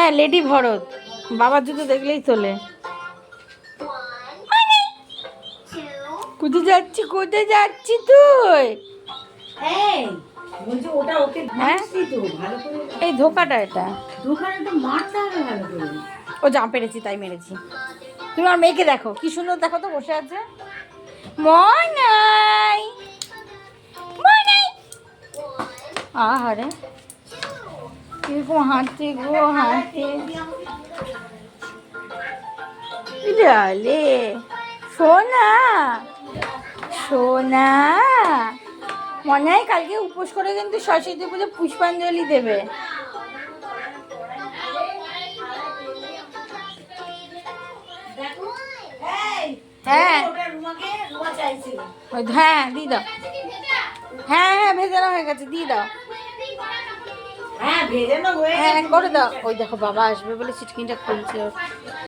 হ্যাঁ, লেডি ভরত, বাবার জুতো দেখলেই তোলে। কোথায় যাচ্ছি, কোথায় যাচ্ছি তুই? এই বলছি ওটা ওকে হ্যাঁ, ধরছি তো ভালো করে। এই ধোকাটা, এটা দোকানে তো মারতে হবে ভালো করে। ও যা পেরেছি তাই মেরেছি। তুমি আমার মেয়েকে দেখো কি সুন্দর, দেখো তো বসে আছে। মনাই, মনাই, আহারে কিরকম হাঁটছে গো, হাঁটছে। ডালে সোনা, সোনা, মনে হয় কালকে উপোস করে কিন্তু সরস্বতী পুজো পুষ্পাঞ্জলি দেবে। হ্যাঁ হ্যাঁ, দিয়ে দাও। হ্যাঁ হ্যাঁ, ভেজানো হয়ে গেছে, দিয়ে দাও। হ্যাঁ ভেজানো হয়ে হ্যাঁ গেছে। করে দাও। ওই দেখো বাবা আসবে বলে চিটকিনটা খুলছে ওর।